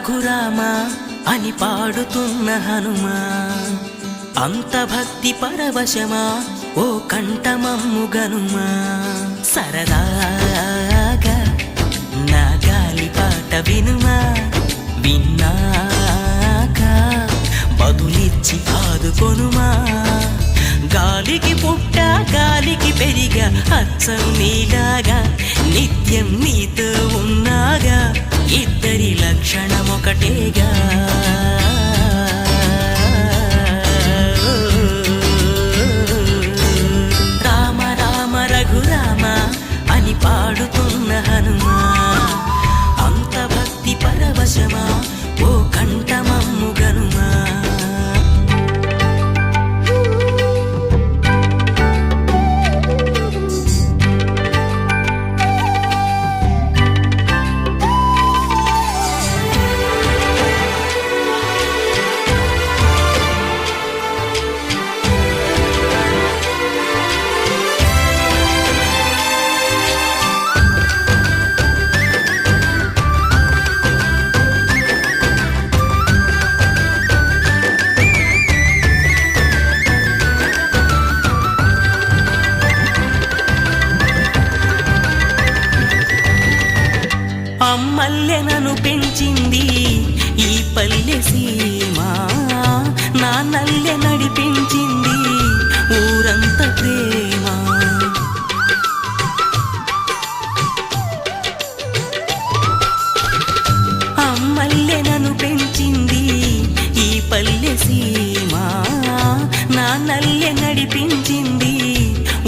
రఘురామ అని పాడుతున్న హనుమా, అంత భక్తి పరవశమా ఓ కంఠమమ్ము గనుమా. సరదాగా నా గాలి పాట వినుమా, విన్నాక బదులిచ్చి ఆదుకొనుమా. గాలికి పుట్ట గాలికి పెరిగా అచ్చం నీలాగా, నిత్యం నీతో ఉన్నాగా, ఇద్దరి లక్షణం ఒకటేగా. రామ రామ రఘురామ అని పాడుతున్న హనుమా, అంత భక్తి పరవశమా ఓ కంఠమమ్ము గనుమా. అమ్మల్లె నన్ను పెంచింది ఈ పల్లె సీమ, నాన్నల్లె నడిపించింది ఊరంత ప్రేమ. అమ్మల్లె నన్ను పెంచింది ఈ పల్లె సీమ, నాన్నల్లె నడిపించింది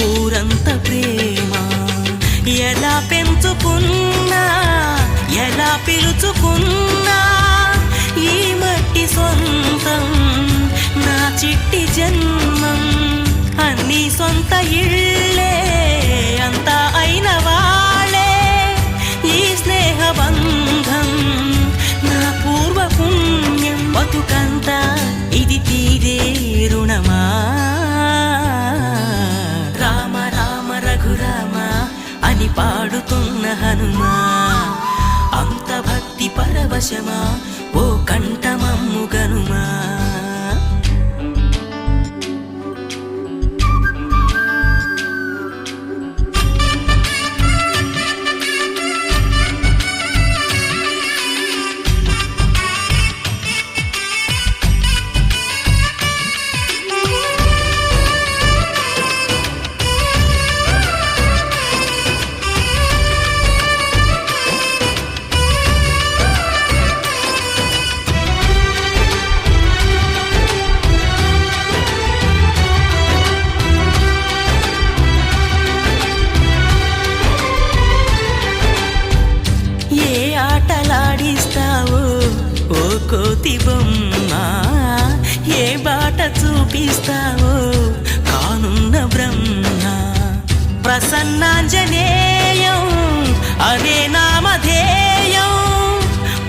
ఊరంత ప్రేమ. ఎలా పెంచుకున్నా ఎలా పిలుచుకున్నా ఈ మట్టి సొంతం నా చిట్టి జన్మం. అన్ని సొంత ఇళ్ళే అంతా అయిన వాళ్ళే ఈ స్నేహ బంధం నా పూర్వ పుణ్యం. బతుకంతా ఇది తీరే రుణమా. రామ రామ రఘురామ అని పాడుతున్న హనుమా, అంత భక్తి పరవశమా ఓ కంఠమమ్ము గనుమా. ఆటలాడిస్తావో ఓ కోతి బొమ్మ, ఏ బాట చూపిస్తావో కానున్న బ్రహ్మ. ప్రసన్నాంజనేయం అనే నామధేయం,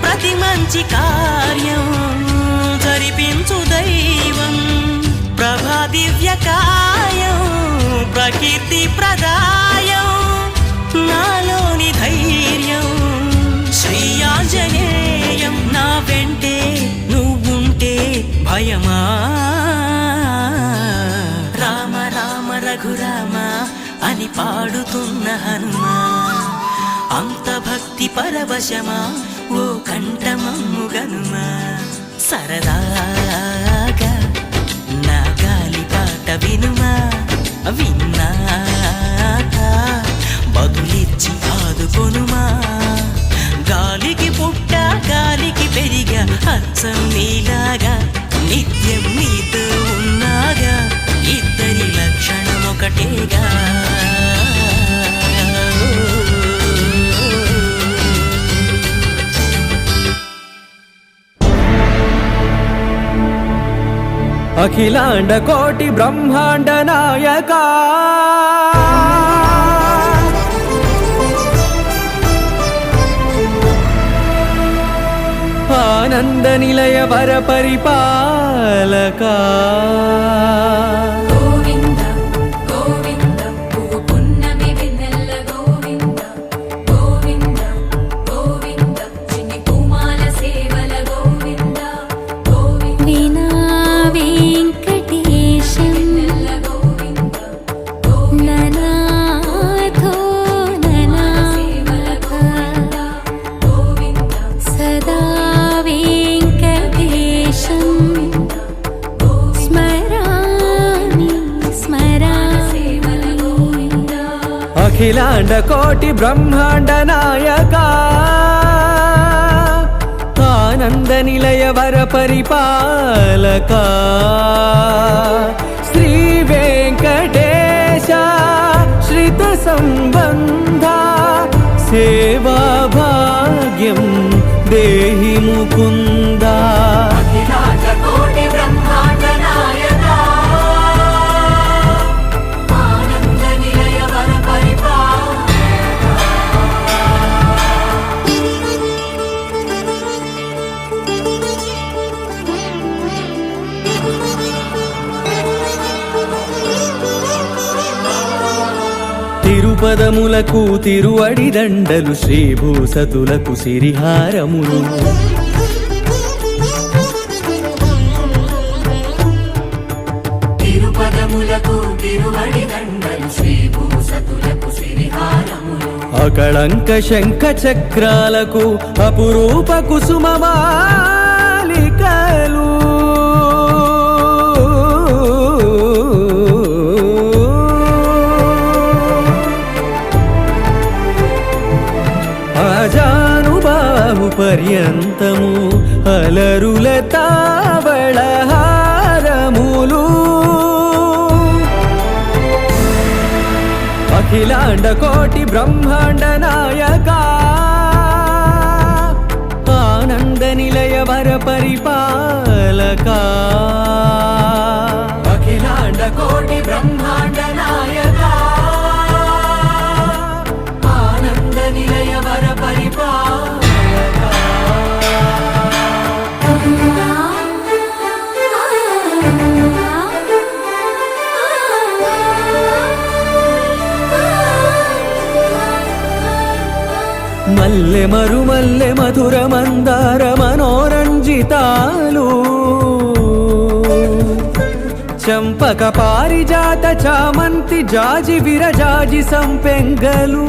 ప్రతి మంచి కార్యం జరిపించు దైవం. ప్రభా దివ్యకాయం ప్రకీర్తి ప్రదాయం, నాలోని ధైర్యం శ్రీ ఆంజనేయం. నా వెంటే నువ్వుంటే భయమా. రామ రామ రఘురామ అని పాడుతున్న హనుమా, అంత భక్తి పరవశమా ఓ కంఠమమ్ము గనుమా. సరదాగా నా గాలి పాట వినుమా, విన్నాక బదులిచ్చి ఆదుకొనుమా. గాలికి పుట్ట గాలికి పెరిగా అచ్చం నీలాగా, నిత్యం నీతో ఉన్నాగా, ఇద్దరి లక్షణం ఒకటేగా. అఖిలాండ కోటి బ్రహ్మాండ నాయకా, ఆనంద నిలయ వర పరిపాలకా. గోవింద గోవింద పువ్వు పున్నమి వెన్నెల గోవింద. గోవింద గోవింద చిన్ని కుమాల సేవల అఖిలాండ కోటి బ్రహ్మాండ నాయక ఆనంద నిలయ వర పరిపాలక శ్రీ వెంకటేశ శ్రిత సంబంధ సేవా భాగ్యం దేహి ముకుందా అఖిలాండ కోటి బ్రహ్మాండ నాయక ఆనంద నిలయ వర తిరుపదములకు తిరువడి దండలు శ్రీభూసతులకు సిరిహారములు తిరుపదములకు తిరువడి దండలు శ్రీభూసతులకు సిరిహారములు అకళంక శంఖ చక్రాలకు అపురూప కుసుమమాలికలు ఆజానుబాహు పర్యంతము అలరుల తావళహారములు అఖిలాండ కోటి బ్రహ్మాండ నాయక ఆనంద నిలయ వర పరిపాలక అఖిలాండ కోటి బ్రహ్మాండ నాయక ఆనంద నిలయ వర పరిపాలక మల్లె మరుమల్లె మధుర మందార మనోరంజితాలు చంపక పారిజాత చామంతి జాజి విరజాజి సంపెంగలు